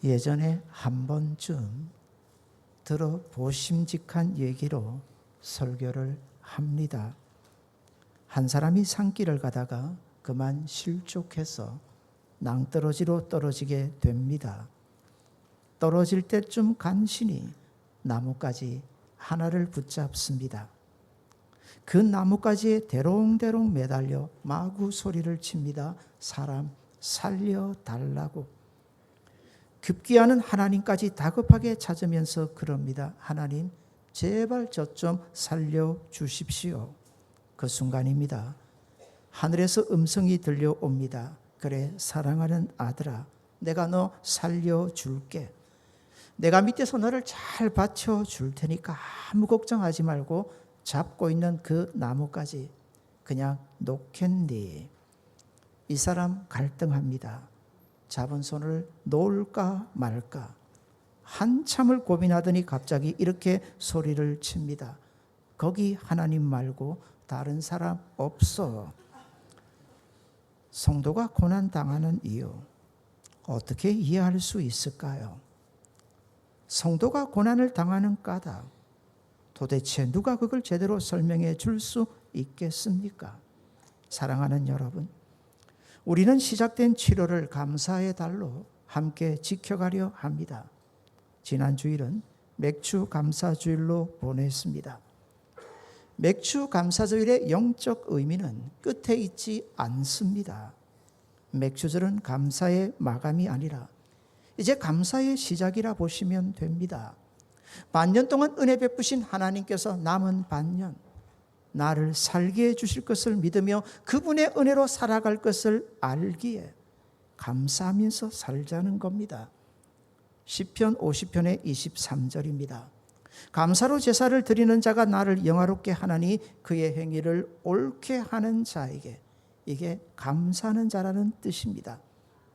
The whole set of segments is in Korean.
예전에 한 번쯤 들어보심직한 얘기로 설교를 합니다. 한 사람이 산길을 가다가 그만 실족해서 낭떠러지로 떨어지게 됩니다. 떨어질 때쯤 간신히 나뭇가지 하나를 붙잡습니다. 그 나뭇가지에 대롱대롱 매달려 마구 소리를 칩니다. 사람 살려달라고. 급기야는 하나님까지 다급하게 찾으면서 그럽니다. 하나님, 제발 저 좀 살려주십시오. 그 순간입니다. 하늘에서 음성이 들려옵니다. 그래, 사랑하는 아들아, 내가 너 살려줄게. 내가 밑에서 너를 잘 받쳐줄 테니까 아무 걱정하지 말고 잡고 있는 그 나뭇가지 그냥 놓겠니? 이 사람 갈등합니다. 잡은 손을 놓을까 말까 한참을 고민하더니 갑자기 이렇게 소리를 칩니다. 거기 하나님 말고 다른 사람 없어. 성도가 고난당하는 이유 어떻게 이해할 수 있을까요? 성도가 고난을 당하는 까닭 도대체 누가 그걸 제대로 설명해 줄 수 있겠습니까? 사랑하는 여러분, 우리는 시작된 치료를 감사의 달로 함께 지켜가려 합니다. 지난 주일은 맥주 감사주일로 보냈습니다. 맥주 감사주일의 영적 의미는 끝에 있지 않습니다. 맥주절은 감사의 마감이 아니라 이제 감사의 시작이라 보시면 됩니다. 반년 동안 은혜 베푸신 하나님께서 남은 반년 나를 살게 해주실 것을 믿으며 그분의 은혜로 살아갈 것을 알기에 감사하면서 살자는 겁니다. 시편 50편의 23절입니다. 감사로 제사를 드리는 자가 나를 영화롭게 하나니 그의 행위를 옳게 하는 자에게, 이게 감사하는 자라는 뜻입니다.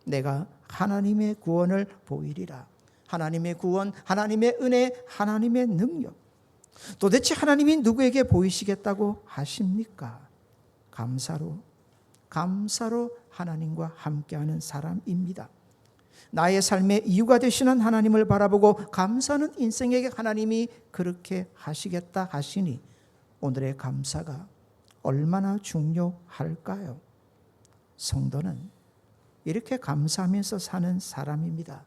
내가 하나님의 구원을 보이리라. 하나님의 구원, 하나님의 은혜, 하나님의 능력. 도대체 하나님이 누구에게 보이시겠다고 하십니까? 감사로 하나님과 함께하는 사람입니다. 나의 삶의 이유가 되시는 하나님을 바라보고 감사하는 인생에게 하나님이 그렇게 하시겠다 하시니 오늘의 감사가 얼마나 중요할까요? 성도는 이렇게 감사하면서 사는 사람입니다.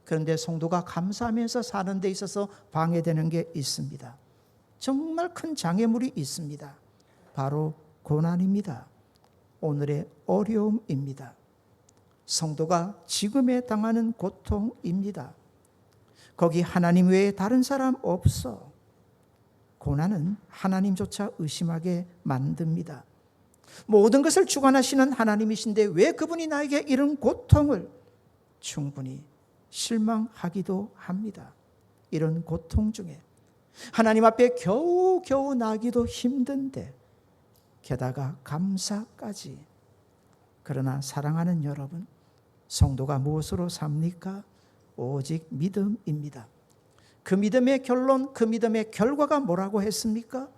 그런데 성도가 감사하면서 사는 데 있어서 방해되는 게 있습니다. 정말 큰 장애물이 있습니다. 바로 고난입니다. 오늘의 어려움입니다. 성도가 지금에 당하는 고통입니다. 거기 하나님 외에 다른 사람 없어. 고난은 하나님조차 의심하게 만듭니다. 모든 것을 주관하시는 하나님이신데 왜 그분이 나에게 이런 고통을? 충분히 실망하기도 합니다. 이런 고통 중에 하나님 앞에 겨우겨우 나기도 힘든데 게다가 감사까지. 그러나 사랑하는 여러분, 성도가 무엇으로 삽니까? 오직 믿음입니다. 그 믿음의 결론, 그 믿음의 결과가 뭐라고 했습니까?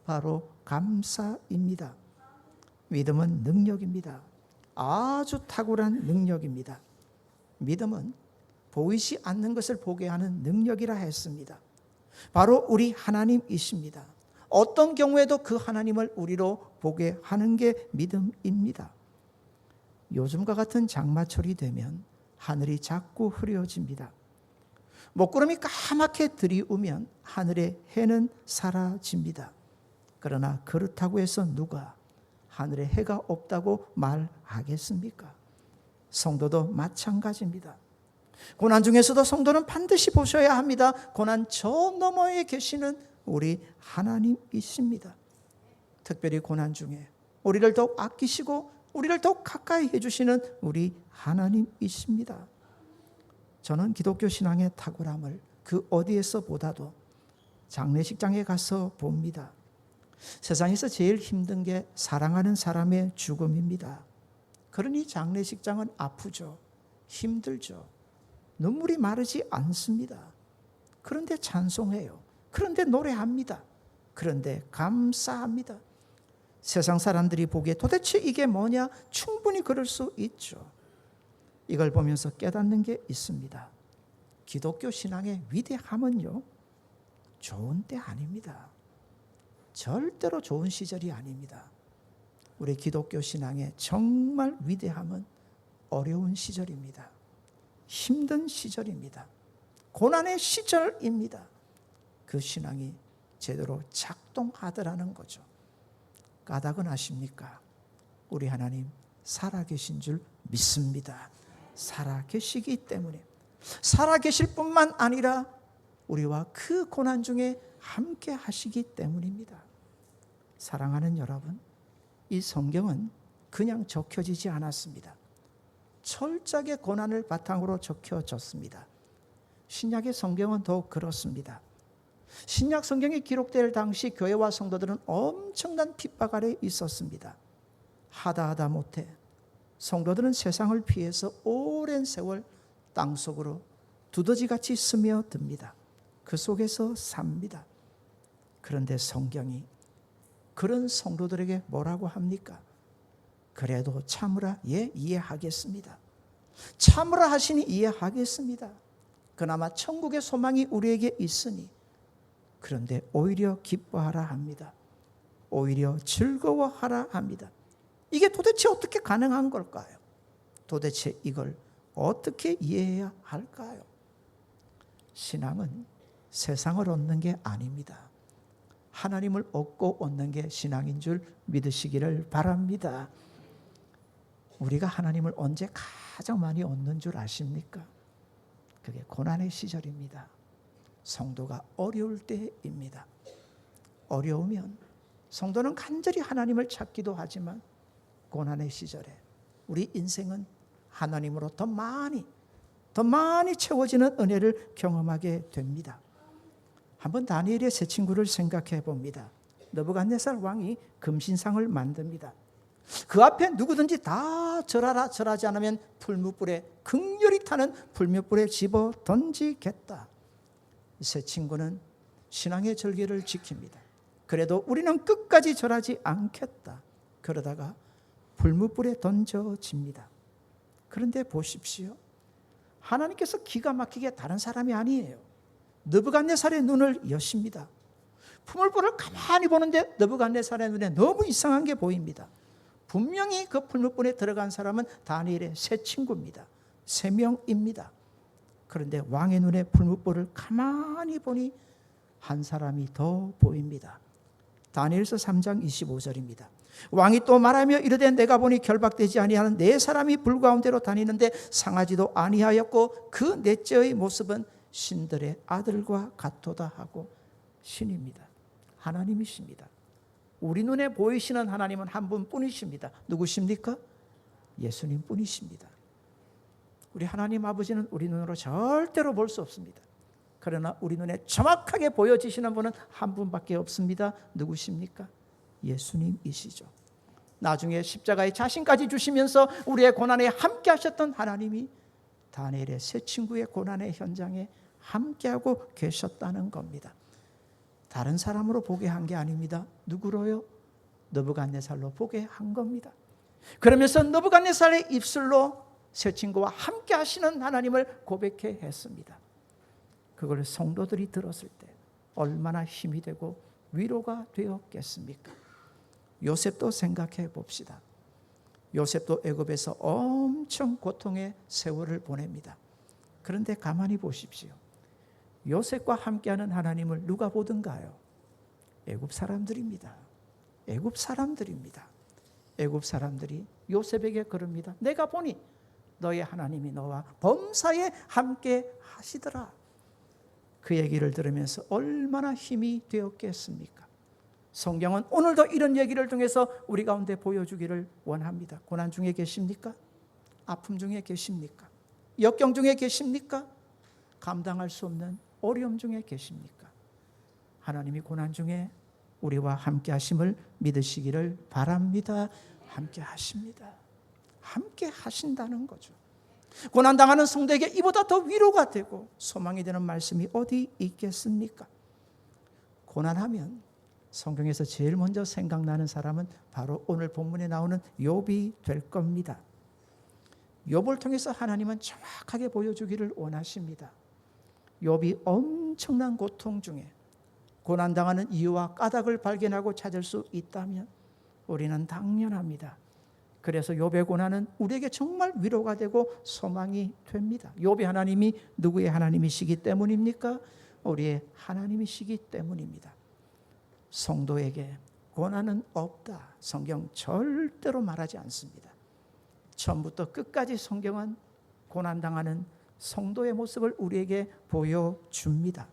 바로 감사입니다. 믿음은 능력입니다. 아주 탁월한 능력입니다. 믿음은 보이지 않는 것을 보게 하는 능력이라 했습니다. 바로 우리 하나님이십니다. 어떤 경우에도 그 하나님을 우리로 보게 하는 게 믿음입니다. 요즘과 같은 장마철이 되면 하늘이 자꾸 흐려집니다. 먹구름이 까맣게 들이우면 하늘의 해는 사라집니다. 그러나 그렇다고 해서 누가 하늘에 해가 없다고 말하겠습니까? 성도도 마찬가지입니다. 고난 중에서도 성도는 반드시 보셔야 합니다. 고난 저 너머에 계시는 우리 하나님이십니다. 특별히 고난 중에 우리를 더욱 아끼시고 우리를 더욱 가까이 해주시는 우리 하나님이십니다. 저는 기독교 신앙의 탁월함을 그 어디에서 보다도 장례식장에 가서 봅니다. 세상에서 제일 힘든 게 사랑하는 사람의 죽음입니다. 그러니 장례식장은 아프죠. 힘들죠. 눈물이 마르지 않습니다. 그런데 찬송해요. 그런데 노래합니다. 그런데 감사합니다. 세상 사람들이 보기에 도대체 이게 뭐냐? 충분히 그럴 수 있죠. 이걸 보면서 깨닫는 게 있습니다. 기독교 신앙의 위대함은요, 좋은 때 아닙니다. 절대로 좋은 시절이 아닙니다. 우리 기독교 신앙의 정말 위대함은 어려운 시절입니다. 힘든 시절입니다. 고난의 시절입니다. 그 신앙이 제대로 작동하더라는 거죠. 까닭은 아십니까? 우리 하나님 살아계신 줄 믿습니다. 살아계시기 때문에, 살아계실 뿐만 아니라 우리와 그 고난 중에 함께 하시기 때문입니다. 사랑하는 여러분, 이 성경은 그냥 적혀지지 않았습니다. 철저하게 고난을 바탕으로 적혀졌습니다. 신약의 성경은 더욱 그렇습니다. 신약 성경이 기록될 당시 교회와 성도들은 엄청난 핍박 아래 있었습니다. 하다 못해 성도들은 세상을 피해서 오랜 세월 땅속으로 두더지같이 스며듭니다. 그 속에서 삽니다. 그런데 성경이 그런 성도들에게 뭐라고 합니까? 그래도 참으라, 예, 이해하겠습니다. 참으라 하시니 이해하겠습니다. 그나마 천국의 소망이 우리에게 있으니. 그런데 오히려 기뻐하라 합니다. 오히려 즐거워하라 합니다. 이게 도대체 어떻게 가능한 걸까요? 도대체 이걸 어떻게 이해해야 할까요? 신앙은 세상을 얻는 게 아닙니다. 하나님을 얻고 얻는 게 신앙인 줄 믿으시기를 바랍니다. 우리가 하나님을 언제 가장 많이 얻는 줄 아십니까? 그게 고난의 시절입니다. 성도가 어려울 때입니다. 어려우면 성도는 간절히 하나님을 찾기도 하지만 고난의 시절에 우리 인생은 하나님으로 더 많이 채워지는 은혜를 경험하게 됩니다. 한번 다니엘의 세 친구를 생각해 봅니다. 느부갓네살 왕이 금신상을 만듭니다. 그 앞에 누구든지 다 절하라, 절하지 않으면 풀무불에, 극렬히 타는 풀무불에 집어 던지겠다. 세 친구는 신앙의 절개를 지킵니다. 그래도 우리는 끝까지 절하지 않겠다. 그러다가 풀무불에 던져집니다. 그런데 보십시오. 하나님께서 기가 막히게 다른 사람이 아니에요. 느부갓네살의 눈을 여십니다. 풀무불을 가만히 보는데 느부갓네살의 눈에 너무 이상한 게 보입니다. 분명히 그 풀무불에 들어간 사람은 다니엘의 세 친구입니다. 3명입니다. 그런데 왕의 눈에 풀무불을 가만히 보니 한 사람이 더 보입니다. 다니엘서 3장 25절입니다. 왕이 또 말하며 이르되 내가 보니 결박되지 아니하는 네 사람이 불 가운데로 다니는데 상하지도 아니하였고 그 넷째의 모습은 신들의 아들과 같도다 하고 신입니다. 하나님이십니다. 우리 눈에 보이시는 하나님은 한 분뿐이십니다. 누구십니까? 예수님 뿐이십니다. 우리 하나님 아버지는 우리 눈으로 절대로 볼 수 없습니다. 그러나 우리 눈에 정확하게 보여지시는 분은 한 분밖에 없습니다. 누구십니까? 예수님이시죠. 나중에 십자가의 자신까지 주시면서 우리의 고난에 함께 하셨던 하나님이 다니엘의 세 친구의 고난의 현장에 함께하고 계셨다는 겁니다. 다른 사람으로 보게 한 게 아닙니다. 누구로요? 느부갓네살로 보게 한 겁니다. 그러면서 느부갓네살의 입술로 세 친구와 함께 하시는 하나님을 고백해 했습니다. 그걸 성도들이 들었을 때 얼마나 힘이 되고 위로가 되었겠습니까? 요셉도 생각해 봅시다. 요셉도 애굽에서 엄청 고통의 세월을 보냅니다. 그런데 가만히 보십시오. 요셉과 함께하는 하나님을 누가 보든가요? 애굽 사람들입니다. 애굽 사람들입니다. 애굽 사람들이 요셉에게 그럽니다. 내가 보니 너의 하나님이 너와 범사에 함께 하시더라. 그 얘기를 들으면서 얼마나 힘이 되었겠습니까? 성경은 오늘도 이런 얘기를 통해서 우리 가운데 보여주기를 원합니다. 고난 중에 계십니까? 아픔 중에 계십니까? 역경 중에 계십니까? 감당할 수 없는 어려움 중에 계십니까? 하나님이 고난 중에 우리와 함께 하심을 믿으시기를 바랍니다. 함께 하십니다. 함께 하신다는 거죠. 고난당하는 성도에게 이보다 더 위로가 되고 소망이 되는 말씀이 어디 있겠습니까? 고난하면 성경에서 제일 먼저 생각나는 사람은 바로 오늘 본문에 나오는 욥이 될 겁니다. 욥을 통해서 하나님은 정확하게 보여주기를 원하십니다. 욥이 엄청난 고통 중에 고난당하는 이유와 까닭을 발견하고 찾을 수 있다면 우리는 당연합니다. 그래서 욥의 고난은 우리에게 정말 위로가 되고 소망이 됩니다. 욥의 하나님이 누구의 하나님이시기 때문입니까? 우리의 하나님이시기 때문입니다. 성도에게 고난은 없다. 성경 절대로 말하지 않습니다. 처음부터 끝까지 성경은 고난당하는 성도의 모습을 우리에게 보여줍니다.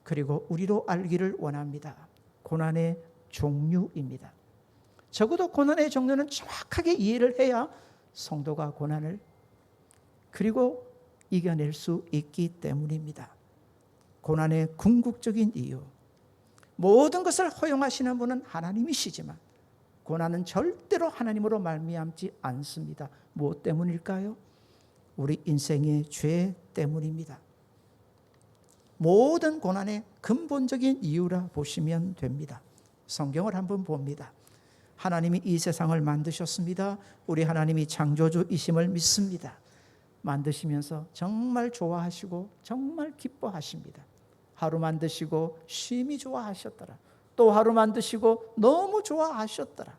그리고 우리로 알기를 원합니다. 고난의 종류입니다. 적어도 고난의 종류는 정확하게 이해를 해야 성도가 고난을 그리고 이겨낼 수 있기 때문입니다. 고난의 궁극적인 이유, 모든 것을 허용하시는 분은 하나님이시지만 고난은 절대로 하나님으로 말미암지 않습니다. 무엇 때문일까요? 우리 인생의 죄 때문입니다. 모든 고난의 근본적인 이유라 보시면 됩니다. 성경을 한번 봅니다. 하나님이 이 세상을 만드셨습니다. 우리 하나님이 창조주이심을 믿습니다. 만드시면서 정말 좋아하시고 정말 기뻐하십니다. 하루 만드시고 심히 좋아하셨더라. 또 하루 만드시고 너무 좋아하셨더라.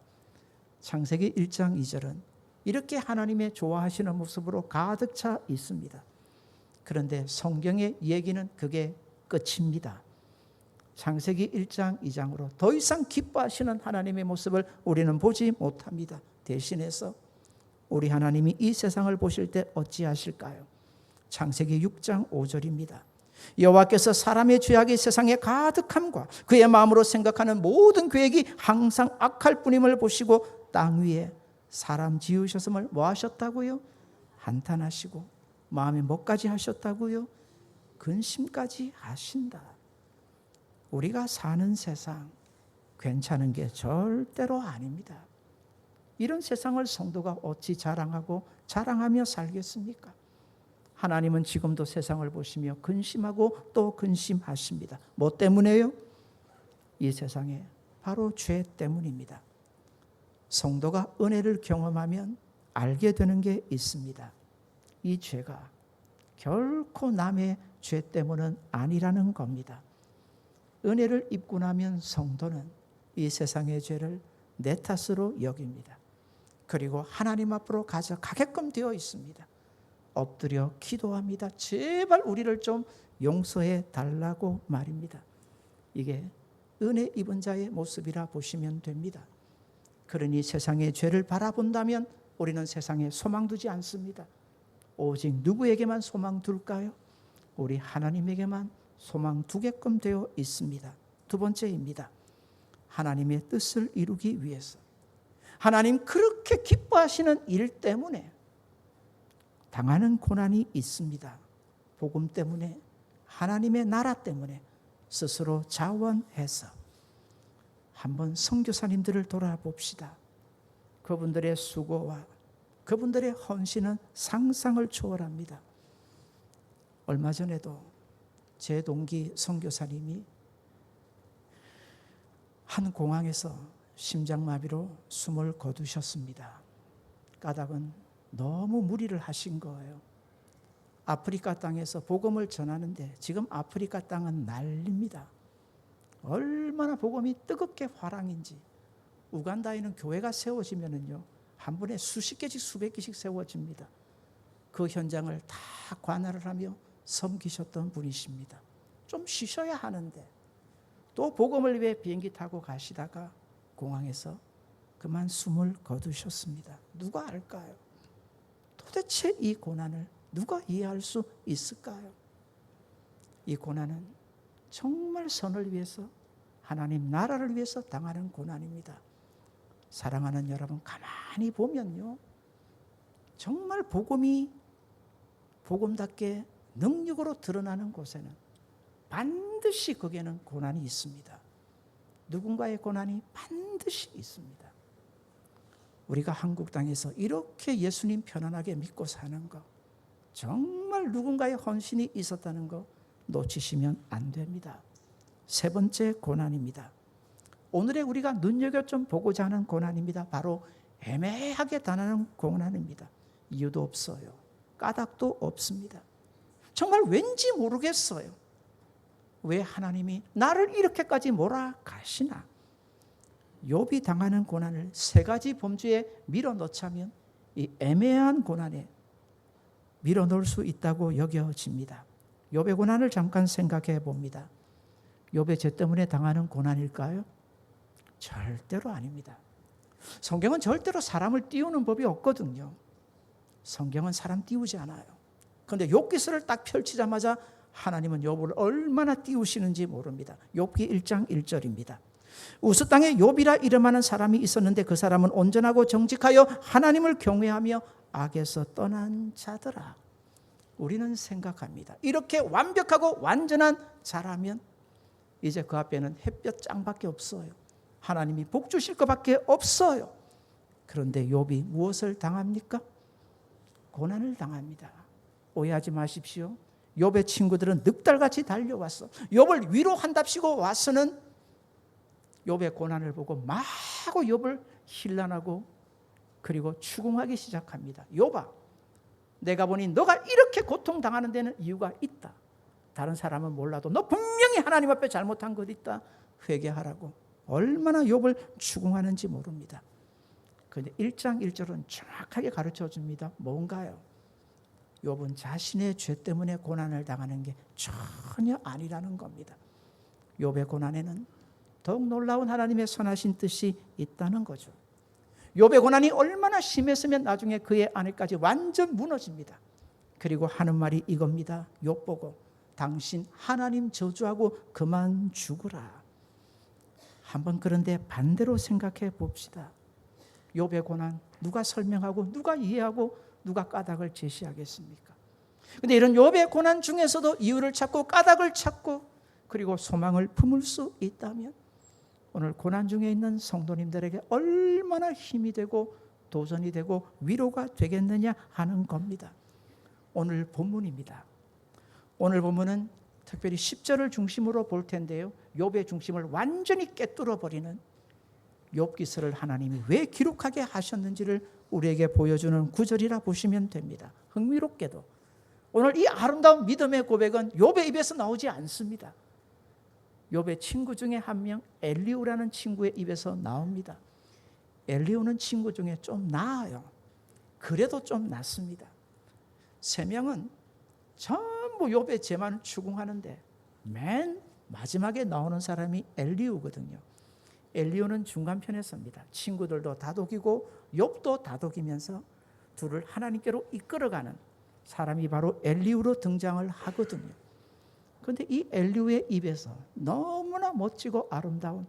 창세기 1장 2절은 이렇게 하나님의 좋아하시는 모습으로 가득 차 있습니다. 그런데 성경의 얘기는 그게 끝입니다. 창세기 1장 2장으로 더 이상 기뻐하시는 하나님의 모습을 우리는 보지 못합니다. 대신해서 우리 하나님이 이 세상을 보실 때 어찌하실까요? 창세기 6장 5절입니다. 여호와께서 사람의 죄악이 세상에 가득함과 그의 마음으로 생각하는 모든 계획이 항상 악할 뿐임을 보시고 땅 위에 사람 지으셨음을 뭐 하셨다고요? 한탄하시고 마음에 뭐까지 하셨다고요? 근심까지 하신다. 우리가 사는 세상 괜찮은 게 절대로 아닙니다. 이런 세상을 성도가 어찌 자랑하며 살겠습니까? 하나님은 지금도 세상을 보시며 근심하고 또 근심하십니다. 뭐 때문에요? 이 세상에 바로 죄 때문입니다. 성도가 은혜를 경험하면 알게 되는 게 있습니다. 이 죄가 결코 남의 죄 때문은 아니라는 겁니다. 은혜를 입고 나면 성도는 이 세상의 죄를 내 탓으로 여깁니다. 그리고 하나님 앞으로 가져가게끔 되어 있습니다. 엎드려 기도합니다. 제발 우리를 좀 용서해 달라고 말입니다. 이게 은혜 입은 자의 모습이라 보시면 됩니다. 그러니 세상의 죄를 바라본다면 우리는 세상에 소망 두지 않습니다. 오직 누구에게만 소망 둘까요? 우리 하나님에게만 소망 두게끔 되어 있습니다. 두 번째입니다. 하나님의 뜻을 이루기 위해서 하나님 그렇게 기뻐하시는 일 때문에 당하는 고난이 있습니다. 복음 때문에, 하나님의 나라 때문에 스스로 자원해서 한번 선교사님들을 돌아봅시다. 그분들의 수고와 그분들의 헌신은 상상을 초월합니다. 얼마 전에도 제 동기 선교사님이 한 공항에서 심장마비로 숨을 거두셨습니다. 까닭은 너무 무리를 하신 거예요. 아프리카 땅에서 복음을 전하는데 지금 아프리카 땅은 난립니다. 얼마나 복음이 뜨겁게 화랑인지. 우간다에는 교회가 세워지면은요, 한 번에 수십 개씩 수백 개씩 세워집니다. 그 현장을 다 관할을 하며 섬기셨던 분이십니다. 좀 쉬셔야 하는데 또 복음을 위해 비행기 타고 가시다가 공항에서 그만 숨을 거두셨습니다. 누가 알까요? 도대체 이 고난을 누가 이해할 수 있을까요? 이 고난은 정말 선을 위해서, 하나님 나라를 위해서 당하는 고난입니다. 사랑하는 여러분, 가만히 보면요, 정말 복음답게 능력으로 드러나는 곳에는 반드시 거기에는 고난이 있습니다. 누군가의 고난이 반드시 있습니다. 우리가 한국 땅에서 이렇게 예수님 편안하게 믿고 사는 거, 정말 누군가의 헌신이 있었다는 거 놓치시면 안 됩니다. 세 번째 고난입니다. 오늘의 우리가 눈여겨 좀 보고자 하는 고난입니다. 바로 애매하게 당하는 고난입니다. 이유도 없어요. 까닭도 없습니다. 정말 왠지 모르겠어요. 왜 하나님이 나를 이렇게까지 몰아가시나? 욥이 당하는 고난을 세 가지 범주에 밀어넣자면 이 애매한 고난에 밀어넣을 수 있다고 여겨집니다. 욥의 고난을 잠깐 생각해 봅니다. 욥의 죄 때문에 당하는 고난일까요? 절대로 아닙니다. 성경은 절대로 사람을 띄우는 법이 없거든요. 성경은 사람 띄우지 않아요. 그런데 욥기서를 딱 펼치자마자 하나님은 욥을 얼마나 띄우시는지 모릅니다. 욥기 1장 1절입니다. 우스 땅에 욥이라 이름하는 사람이 있었는데 그 사람은 온전하고 정직하여 하나님을 경외하며 악에서 떠난 자더라. 우리는 생각합니다. 이렇게 완벽하고 완전한 자라면 이제 그 앞에는 햇볕 짱밖에 없어요. 하나님이 복 주실 것밖에 없어요. 그런데 욥이 무엇을 당합니까? 고난을 당합니다. 오해하지 마십시오. 욥의 친구들은 늑달같이 달려왔어. 욥을 위로한답시고 와서는 욥의 고난을 보고 마구 욥을 힐난하고 그리고 추궁하기 시작합니다. 욥아, 내가 보니 너가 이렇게 고통당하는 데는 이유가 있다. 다른 사람은 몰라도 너 분명히 하나님 앞에 잘못한 것 있다. 회개하라고. 얼마나 욥을 추궁하는지 모릅니다. 그런데 1장 1절은 정확하게 가르쳐 줍니다. 뭔가요? 욥은 자신의 죄 때문에 고난을 당하는 게 전혀 아니라는 겁니다. 욥의 고난에는 더욱 놀라운 하나님의 선하신 뜻이 있다는 거죠. 욥의 고난이 얼마나 심했으면 나중에 그의 아내까지 완전 무너집니다. 그리고 하는 말이 이겁니다. 욥 보고 당신 하나님 저주하고 그만 죽으라. 한번 그런데 반대로 생각해 봅시다. 욥의 고난 누가 설명하고 누가 이해하고 누가 까닭을 제시하겠습니까? 그런데 이런 욥의 고난 중에서도 이유를 찾고 까닭을 찾고 그리고 소망을 품을 수 있다면 오늘 고난 중에 있는 성도님들에게 얼마나 힘이 되고 도전이 되고 위로가 되겠느냐 하는 겁니다. 오늘 본문입니다. 오늘 본문은 특별히 10절을 중심으로 볼 텐데요. 욥의 중심을 완전히 깨뚫어 버리는 욥기서를 하나님이 왜 기록하게 하셨는지를 우리에게 보여주는 구절이라 보시면 됩니다. 흥미롭게도 오늘 이 아름다운 믿음의 고백은 욥의 입에서 나오지 않습니다. 욥의 친구 중에 한 명 엘리후라는 친구의 입에서 나옵니다. 엘리후는 친구 중에 좀 나아요. 그래도 좀 낫습니다. 세 명은 전부 욥의 죄만 추궁하는데 맨 마지막에 나오는 사람이 엘리후거든요. 엘리후는 중간편에 섭니다. 친구들도 다독이고 욥도 다독이면서 둘을 하나님께로 이끌어가는 사람이 바로 엘리후로 등장을 하거든요. 그런데 이 엘리후의 입에서 너무나 멋지고 아름다운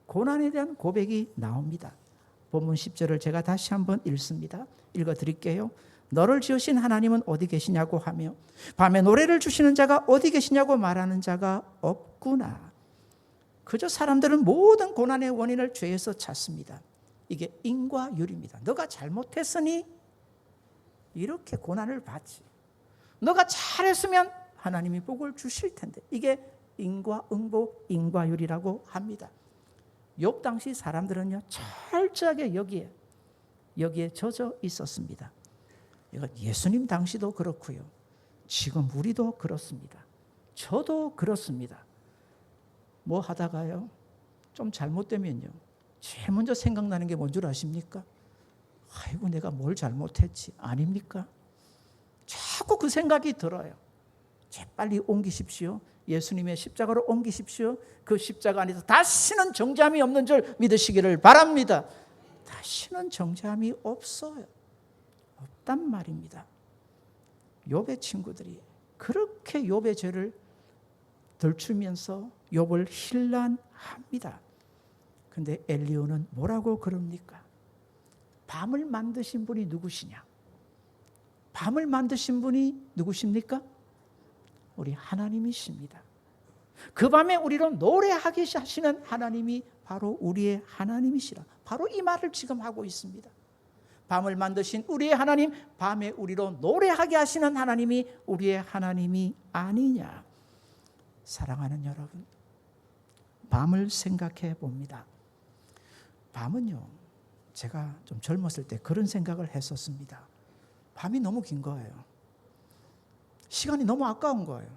고난에 대한 고백이 나옵니다. 본문 10절을 제가 다시 한번 읽습니다. 읽어드릴게요. 너를 지으신 하나님은 어디 계시냐고 하며 밤에 노래를 주시는 자가 어디 계시냐고 말하는 자가 없구나. 그저 사람들은 모든 고난의 원인을 죄에서 찾습니다. 이게 인과 율입니다. 너가 잘못했으니 이렇게 고난을 받지. 너가 잘했으면 하나님이 복을 주실 텐데. 이게 인과응보, 인과율이라고 합니다. 욥 당시 사람들은요 철저하게 여기에 젖어 있었습니다. 이건 예수님 당시도 그렇고요. 지금 우리도 그렇습니다. 저도 그렇습니다. 뭐 하다가요 좀 잘못되면요 제일 먼저 생각나는 게 뭔 줄 아십니까? 아이고 내가 뭘 잘못했지 아닙니까? 자꾸 그 생각이 들어요. 재빨리 옮기십시오. 예수님의 십자가로 옮기십시오. 그 십자가 안에서 다시는 정죄함이 없는 줄 믿으시기를 바랍니다. 다시는 정죄함이 없어요. 없단 말입니다. 욥의 친구들이 그렇게 욥의 죄를 들추면서 욥을 힐난합니다. 그런데 엘리후는 뭐라고 그럽니까? 밤을 만드신 분이 누구시냐? 밤을 만드신 분이 누구십니까? 우리 하나님이십니다. 그 밤에 우리로 노래하게 하시는 하나님이 바로 우리의 하나님이시라. 바로 이 말을 지금 하고 있습니다. 밤을 만드신 우리의 하나님, 밤에 우리로 노래하게 하시는 하나님이 우리의 하나님이 아니냐. 사랑하는 여러분, 밤을 생각해 봅니다. 밤은요, 제가 좀 젊었을 때 그런 생각을 했었습니다. 밤이 너무 긴 거예요. 시간이 너무 아까운 거예요.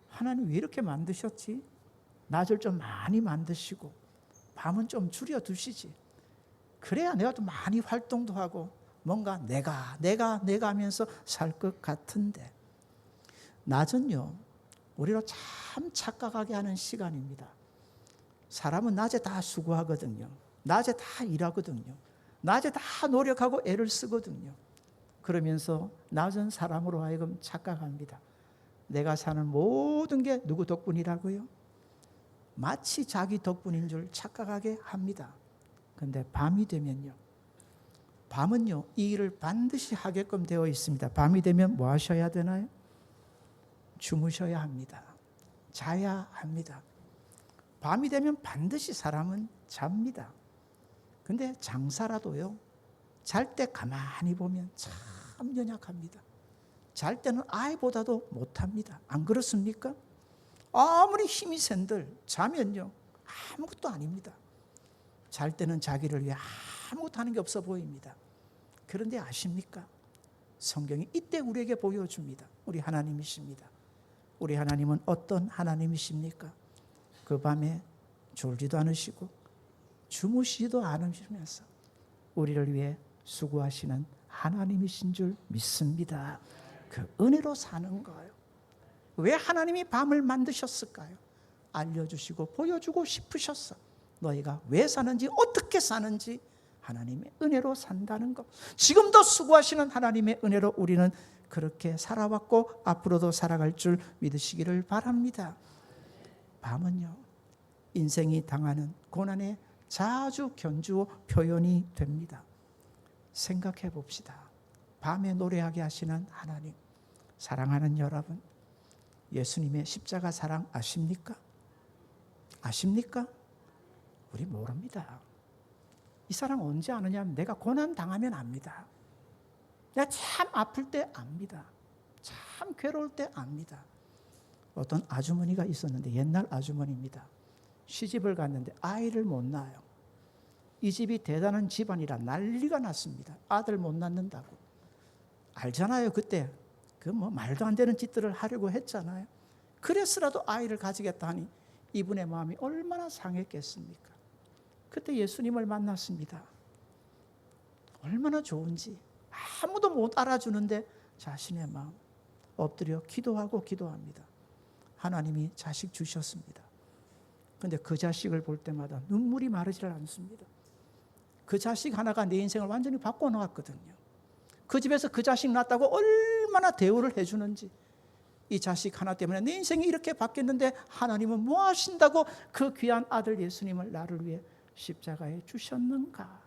하나님 왜 이렇게 만드셨지? 낮을 좀 많이 만드시고 밤은 좀 줄여 두시지. 그래야 내가 좀 많이 활동도 하고 뭔가 내가 하면서 살 것 같은데, 낮은요 우리로 참 착각하게 하는 시간입니다. 사람은 낮에 다 수고하거든요. 낮에 다 일하거든요. 낮에 다 노력하고 애를 쓰거든요. 그러면서 낮은 사람으로 하여금 착각합니다. 내가 사는 모든 게 누구 덕분이라고요? 마치 자기 덕분인 줄 착각하게 합니다. 그런데 밤이 되면요, 밤은요 이 일을 반드시 하게끔 되어 있습니다. 밤이 되면 뭐 하셔야 되나요? 주무셔야 합니다. 자야 합니다. 밤이 되면 반드시 사람은 잡니다. 근데 장사라도요, 잘 때 가만히 보면 참 연약합니다. 잘 때는 아이보다도 못합니다. 안 그렇습니까? 아무리 힘이 센들 자면요 아무것도 아닙니다. 잘 때는 자기를 위해 아무것도 하는 게 없어 보입니다. 그런데 아십니까? 성경이 이때 우리에게 보여줍니다. 우리 하나님이십니다. 우리 하나님은 어떤 하나님이십니까? 그 밤에 졸지도 않으시고 주무시지도 않으시면서 우리를 위해 수고하시는 하나님이신 줄 믿습니다. 그 은혜로 사는 거예요. 왜 하나님이 밤을 만드셨을까요? 알려주시고 보여주고 싶으셨어. 너희가 왜 사는지 어떻게 사는지 하나님의 은혜로 산다는 것. 지금도 수고하시는 하나님의 은혜로 우리는 그렇게 살아왔고 앞으로도 살아갈 줄 믿으시기를 바랍니다. 밤은요 인생이 당하는 고난에 자주 견주어 표현이 됩니다. 생각해 봅시다. 밤에 노래하게 하시는 하나님, 사랑하는 여러분, 예수님의 십자가 사랑 아십니까? 아십니까? 우리 모릅니다. 이 사랑 언제 아느냐면 내가 고난 당하면 압니다. 내가 참 아플 때 압니다. 참 괴로울 때 압니다. 어떤 아주머니가 있었는데, 옛날 아주머니입니다. 시집을 갔는데 아이를 못 낳아요. 이 집이 대단한 집안이라 난리가 났습니다. 아들 못 낳는다고. 알잖아요. 그때 그 뭐 말도 안 되는 짓들을 하려고 했잖아요. 그래서라도 아이를 가지겠다 하니 이분의 마음이 얼마나 상했겠습니까? 그때 예수님을 만났습니다. 얼마나 좋은지. 아무도 못 알아주는데 자신의 마음 엎드려 기도하고 기도합니다. 하나님이 자식 주셨습니다. 그런데 그 자식을 볼 때마다 눈물이 마르질 않습니다. 그 자식 하나가 내 인생을 완전히 바꿔놓았거든요. 그 집에서 그 자식 낳았다고 얼마나 대우를 해주는지, 이 자식 하나 때문에 내 인생이 이렇게 바뀌었는데 하나님은 뭐 하신다고 그 귀한 아들 예수님을 나를 위해 십자가에 주셨는가.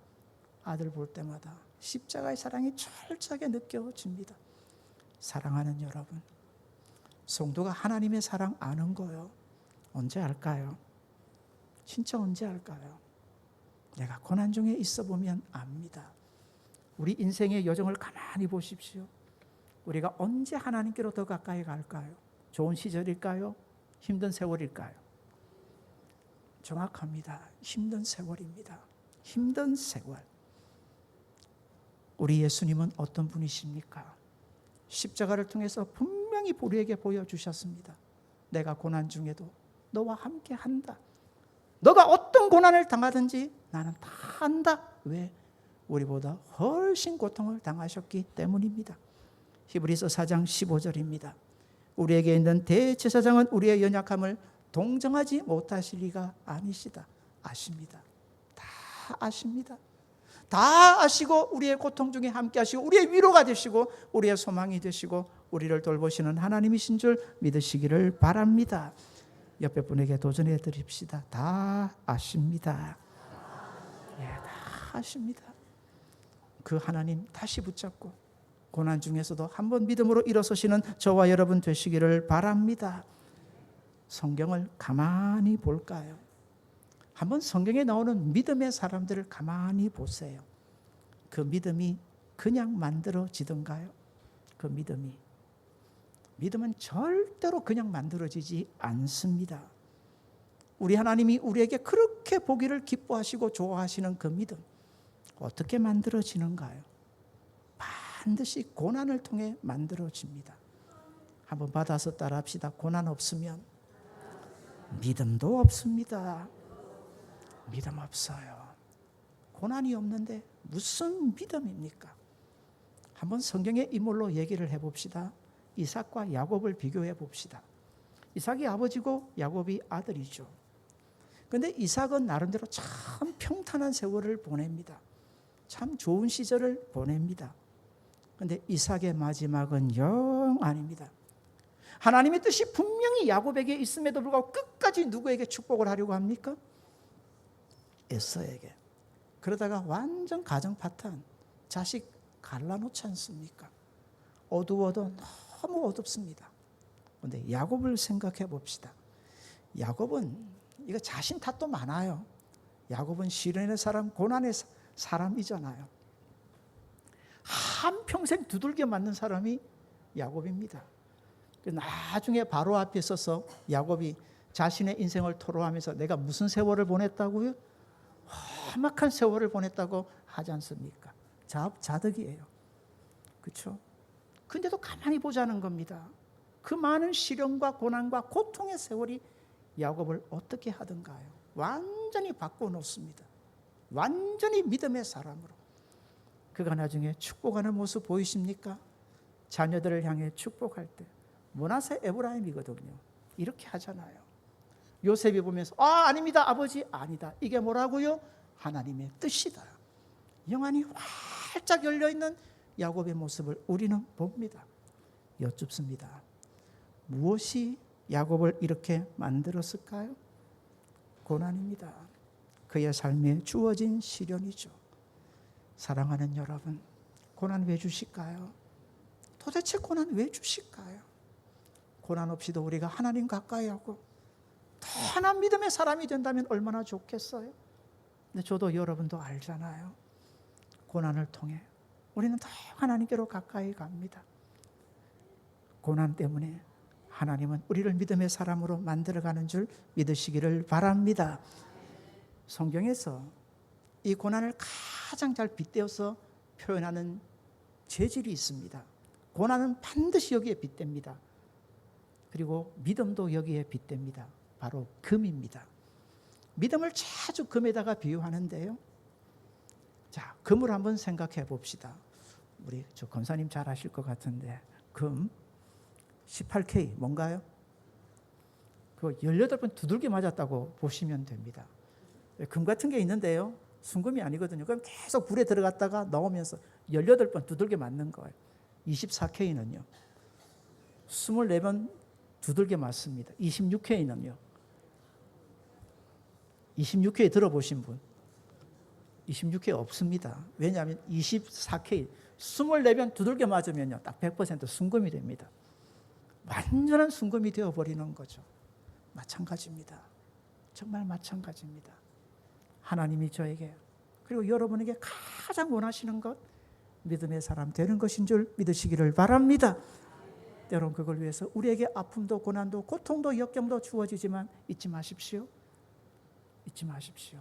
아들 볼 때마다 십자가의 사랑이 철저하게 느껴집니다. 사랑하는 여러분, 성도가 하나님의 사랑 아는 거요, 언제 알까요? 진짜 언제 알까요? 내가 고난 중에 있어 보면 압니다. 우리 인생의 여정을 가만히 보십시오. 우리가 언제 하나님께로 더 가까이 갈까요? 좋은 시절일까요? 힘든 세월일까요? 정확합니다. 힘든 세월입니다. 힘든 세월. 우리 예수님은 어떤 분이십니까? 십자가를 통해서 분명히 우리에게 보여주셨습니다. 내가 고난 중에도 너와 함께 한다. 너가 어떤 고난을 당하든지 나는 다 한다. 왜? 우리보다 훨씬 고통을 당하셨기 때문입니다. 히브리서 4장 15절입니다. 우리에게 있는 대제사장은 우리의 연약함을 동정하지 못하실 리가 아니시다. 아십니다. 다 아십니다. 다 아시고 우리의 고통 중에 함께 하시고 우리의 위로가 되시고 우리의 소망이 되시고 우리를 돌보시는 하나님이신 줄 믿으시기를 바랍니다. 옆에 분에게 도전해 드립시다. 다 아십니다. 예, 다 아십니다. 그 하나님 다시 붙잡고 고난 중에서도 한번 믿음으로 일어서시는 저와 여러분 되시기를 바랍니다. 성경을 가만히 볼까요? 한번 성경에 나오는 믿음의 사람들을 가만히 보세요. 그 믿음이 그냥 만들어지던가요? 그 믿음은 절대로 그냥 만들어지지 않습니다. 우리 하나님이 우리에게 그렇게 보기를 기뻐하시고 좋아하시는 그 믿음, 어떻게 만들어지는가요? 반드시 고난을 통해 만들어집니다. 한번 받아서 따라합시다. 고난 없으면 믿음도 없습니다. 믿음 없어요. 고난이 없는데 무슨 믿음입니까? 한번 성경의 인물로 얘기를 해봅시다. 이삭과 야곱을 비교해 봅시다. 이삭이 아버지고 야곱이 아들이죠. 그런데 이삭은 나름대로 참 평탄한 세월을 보냅니다. 참 좋은 시절을 보냅니다. 그런데 이삭의 마지막은 영 아닙니다. 하나님의 뜻이 분명히 야곱에게 있음에도 불구하고 끝까지 누구에게 축복을 하려고 합니까? 에서에게. 그러다가 완전 가정 파탄, 자식 갈라놓지 않습니까? 어두워도 너무 어둡습니다. 그런데 야곱을 생각해 봅시다. 야곱은 이거 자신 탓도 많아요. 야곱은 시련의 사람, 고난의 사람이잖아요. 한평생 두들겨 맞는 사람이 야곱입니다. 나중에 바로 앞에 서서 야곱이 자신의 인생을 토로하면서 내가 무슨 세월을 보냈다고요? 험악한 세월을 보냈다고 하지 않습니까? 자덕이에요. 그렇죠? 근데도 가만히 보자는 겁니다. 그 많은 시련과 고난과 고통의 세월이 야곱을 어떻게 하던가요? 완전히 바꿔놓습니다. 완전히 믿음의 사람으로. 그가 나중에 축복하는 모습 보이십니까? 자녀들을 향해 축복할 때 므낫세 에브라임이거든요. 이렇게 하잖아요. 요셉이 보면서 아닙니다 아버지, 아니다. 이게 뭐라고요? 하나님의 뜻이다. 영안이 활짝 열려있는 야곱의 모습을 우리는 봅니다. 여쭙습니다. 무엇이 야곱을 이렇게 만들었을까요? 고난입니다. 그의 삶에 주어진 시련이죠. 사랑하는 여러분, 고난 왜 주실까요? 도대체 고난 왜 주실까요? 고난 없이도 우리가 하나님 가까이 하고 선한 믿음의 사람이 된다면 얼마나 좋겠어요? 근데 저도 여러분도 알잖아요. 고난을 통해 우리는 더 하나님께로 가까이 갑니다. 고난 때문에 하나님은 우리를 믿음의 사람으로 만들어가는 줄 믿으시기를 바랍니다. 성경에서 이 고난을 가장 잘 빗대어서 표현하는 재질이 있습니다. 고난은 반드시 여기에 빗댑니다. 그리고 믿음도 여기에 빗댑니다. 바로 금입니다. 믿음을 자주 금에다가 비유하는데요. 자, 금을 한번 생각해 봅시다. 우리 저 권사님 잘 아실 것 같은데 금 18K 뭔가요? 그거 18번 두들겨 맞았다고 보시면 됩니다. 금 같은 게 있는데요. 순금이 아니거든요. 그럼 계속 불에 들어갔다가 나오면서 18번 두들겨 맞는 거예요. 24K는요. 24번 두들겨 맞습니다. 26K는요. 26K 들어보신 분? 26K 없습니다. 왜냐하면 24K 24번 두들겨 맞으면요. 딱 100% 순금이 됩니다. 완전한 순금이 되어버리는 거죠. 마찬가지입니다. 정말 마찬가지입니다. 하나님이 저에게 그리고 여러분에게 가장 원하시는 것 믿음의 사람 되는 것인 줄 믿으시기를 바랍니다. 때론 그걸 위해서 우리에게 아픔도 고난도 고통도 역경도 주어지지만 잊지 마십시오. 잊지 마십시오.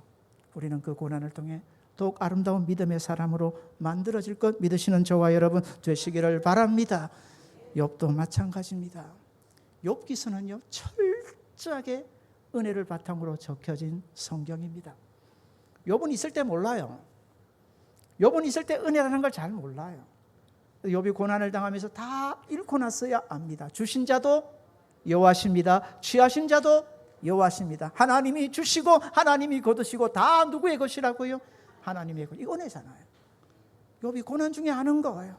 우리는 그 고난을 통해 더욱 아름다운 믿음의 사람으로 만들어질 것 믿으시는 저와 여러분 되시기를 바랍니다. 욥도 마찬가지입니다. 욥기서는요 철저하게 은혜를 바탕으로 적혀진 성경입니다. 욥은 있을 때 몰라요. 욥은 있을 때 은혜라는 걸 잘 몰라요. 욥이 고난을 당하면서 다 잃고 나서야 압니다. 주신 자도 여호와십니다. 취하신 자도 여호와십니다. 하나님이 주시고 하나님이 거두시고 다 누구의 것이라고요? 하나님의 것. 이 은혜잖아요. 욥이 고난 중에 아는 거예요.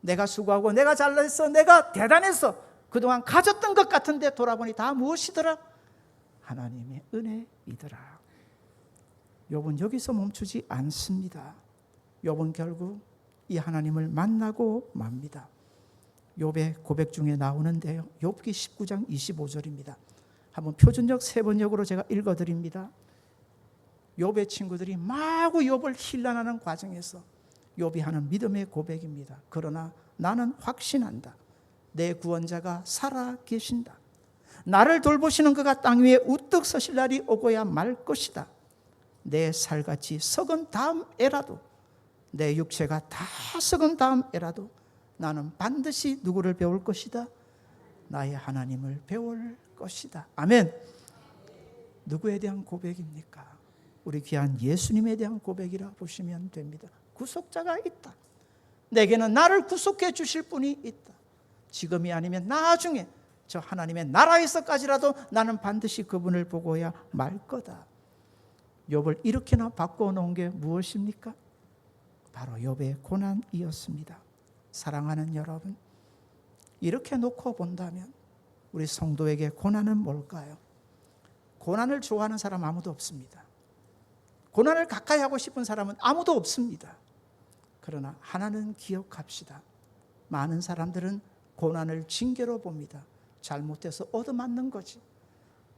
내가 수고하고 내가 잘났어, 내가 대단했어. 그동안 가졌던 것 같은데 돌아보니 다 무엇이더라? 하나님의 은혜이더라. 욥은 여기서 멈추지 않습니다. 욥은 결국 이 하나님을 만나고 맙니다. 욥의 고백 중에 나오는데요. 욥기 19장 25절입니다. 한번 표준역 세번역으로 제가 읽어드립니다. 욥의 친구들이 마구 욥을 힐난하는 과정에서 욥이 하는 믿음의 고백입니다. 그러나 나는 확신한다. 내 구원자가 살아 계신다. 나를 돌보시는 그가 땅 위에 우뚝 서실 날이 오고야 말 것이다. 내 살같이 썩은 다음에라도 내 육체가 다 썩은 다음에라도 나는 반드시 누구를 배울 것이다? 나의 하나님을 배울 것이다. 아멘. 누구에 대한 고백입니까? 우리 귀한 예수님에 대한 고백이라 보시면 됩니다. 구속자가 있다. 내게는 나를 구속해 주실 분이 있다. 지금이 아니면 나중에 저 하나님의 나라에서까지라도 나는 반드시 그분을 보고야 말 거다. 욥을 이렇게나 바꿔놓은 게 무엇입니까? 바로 욥의 고난이었습니다. 사랑하는 여러분, 이렇게 놓고 본다면 우리 성도에게 고난은 뭘까요? 고난을 좋아하는 사람 아무도 없습니다. 고난을 가까이 하고 싶은 사람은 아무도 없습니다. 그러나 하나는 기억합시다. 많은 사람들은 고난을 징계로 봅니다. 잘못해서 얻어맞는 거지.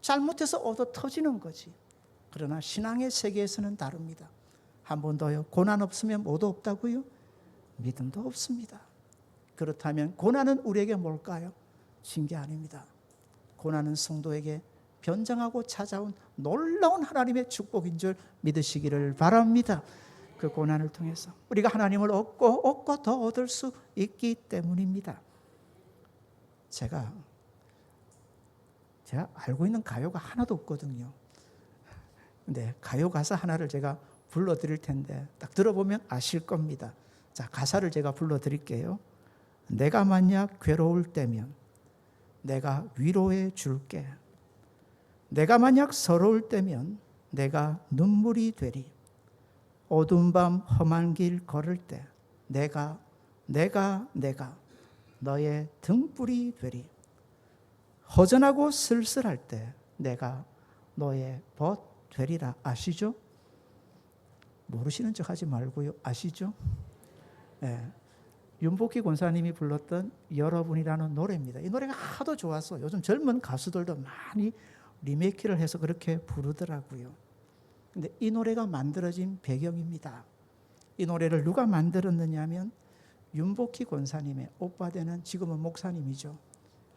잘못해서 얻어 터지는 거지. 그러나 신앙의 세계에서는 다릅니다. 한 번 더요. 고난 없으면 뭐도 없다고요? 믿음도 없습니다. 그렇다면 고난은 우리에게 뭘까요? 징계 아닙니다. 고난은 성도에게 변장하고 찾아온 놀라운 하나님의 축복인 줄 믿으시기를 바랍니다. 그 고난을 통해서 우리가 하나님을 얻고 더 얻을 수 있기 때문입니다. 제가 알고 있는 가요가 하나도 없거든요. 근데 가요 가사 하나를 제가 불러드릴 텐데 딱 들어보면 아실 겁니다. 자, 가사를 제가 불러드릴게요. 내가 만약 괴로울 때면 내가 위로해 줄게. 내가 만약 서러울 때면 내가 눈물이 되리. 어두운 밤 험한 길 걸을 때 내가 너의 등불이 되리. 허전하고 쓸쓸할 때 내가 너의 벗 되리라. 아시죠? 모르시는 척 하지 말고요. 아시죠? 네. 윤복희 권사님이 불렀던 여러분이라는 노래입니다. 이 노래가 하도 좋아서 요즘 젊은 가수들도 많이 리메이크를 해서 그렇게 부르더라고요. 근데 이 노래가 만들어진 배경입니다. 이 노래를 누가 만들었느냐 하면 윤복희 권사님의 오빠 되는 지금은 목사님이죠.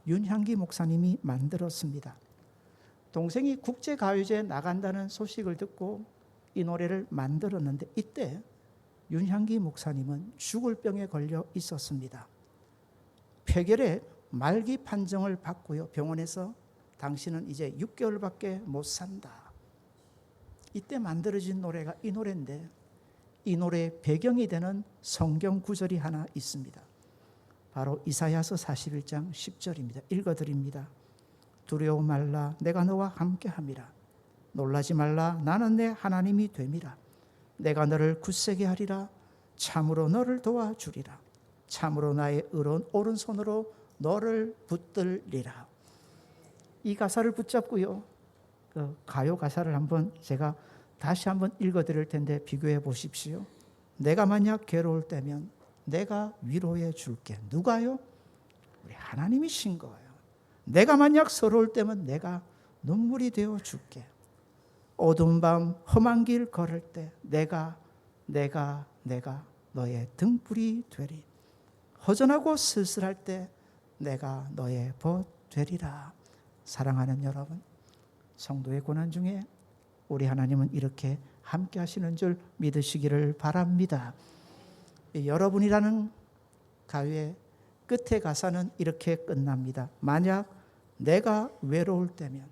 윤향기 목사님이 만들었습니다. 동생이 국제가요제에 나간다는 소식을 듣고 이 노래를 만들었는데 이때 윤향기 목사님은 죽을 병에 걸려 있었습니다. 폐결의 말기 판정을 받고요. 병원에서 당신은 이제 6개월밖에 못 산다. 이때 만들어진 노래가 이 노래인데 이 노래의 배경이 되는 성경 구절이 하나 있습니다. 바로 이사야서 41장 10절입니다. 읽어드립니다. 두려워 말라 내가 너와 함께함이라. 놀라지 말라 나는 내 하나님이 됨이라. 내가 너를 굳세게 하리라. 참으로 너를 도와주리라. 참으로 나의 의로운 오른손으로 너를 붙들리라. 이 가사를 붙잡고요. 그 가요 가사를 한번 제가 다시 한번 읽어드릴 텐데 비교해 보십시오. 내가 만약 괴로울 때면 내가 위로해 줄게. 누가요? 우리 하나님이신 거예요. 내가 만약 서러울 때면 내가 눈물이 되어 줄게. 어두운 밤 험한 길 걸을 때 내가 너의 등불이 되리. 허전하고 쓸쓸할 때 내가 너의 벗 되리라. 사랑하는 여러분, 성도의 고난 중에 우리 하나님은 이렇게 함께 하시는 줄 믿으시기를 바랍니다. 여러분이라는 가요의 끝에 가사는 이렇게 끝납니다. 만약 내가 외로울 때면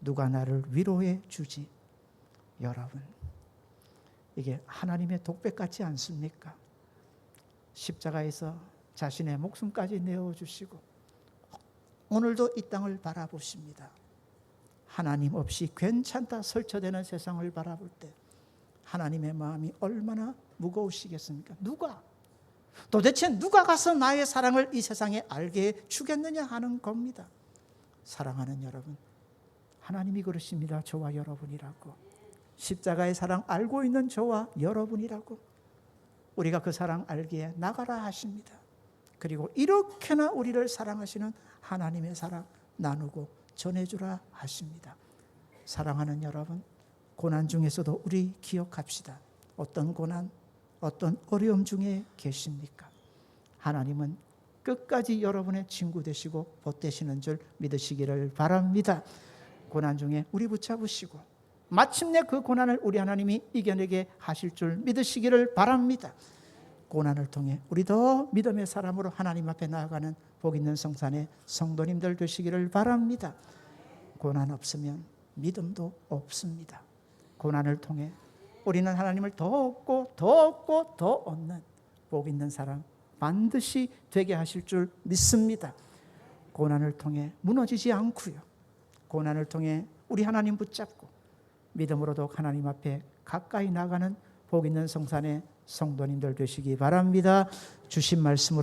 누가 나를 위로해 주지? 여러분, 이게 하나님의 독백 같지 않습니까? 십자가에서 자신의 목숨까지 내어주시고 오늘도 이 땅을 바라보십니다. 하나님 없이 괜찮다 설쳐되는 세상을 바라볼 때 하나님의 마음이 얼마나 무거우시겠습니까? 도대체 누가 가서 나의 사랑을 이 세상에 알게 해주겠느냐 하는 겁니다. 사랑하는 여러분, 하나님이 그러십니다. 저와 여러분이라고. 십자가의 사랑 알고 있는 저와 여러분이라고. 우리가 그 사랑 알기에 나가라 하십니다. 그리고 이렇게나 우리를 사랑하시는 하나님의 사랑 나누고 전해주라 하십니다. 사랑하는 여러분, 고난 중에서도 우리 기억합시다. 어떤 고난, 어떤 어려움 중에 계십니까? 하나님은 끝까지 여러분의 친구 되시고 보태시는 줄 믿으시기를 바랍니다. 고난 중에 우리 붙잡으시고 마침내 그 고난을 우리 하나님이 이겨내게 하실 줄 믿으시기를 바랍니다. 고난을 통해 우리도 믿음의 사람으로 하나님 앞에 나아가는 복 있는 성산의 성도님들 되시기를 바랍니다. 고난 없으면 믿음도 없습니다. 고난을 통해 우리는 하나님을 더 얻고 더 얻고 더 얻는 복 있는 사람 반드시 되게 하실 줄 믿습니다. 고난을 통해 무너지지 않고요. 고난을 통해 우리 하나님 붙잡고 믿음으로도 하나님 앞에 가까이 나가는 복 있는 성산의 성도님들 되시기 바랍니다. 주신 말씀으로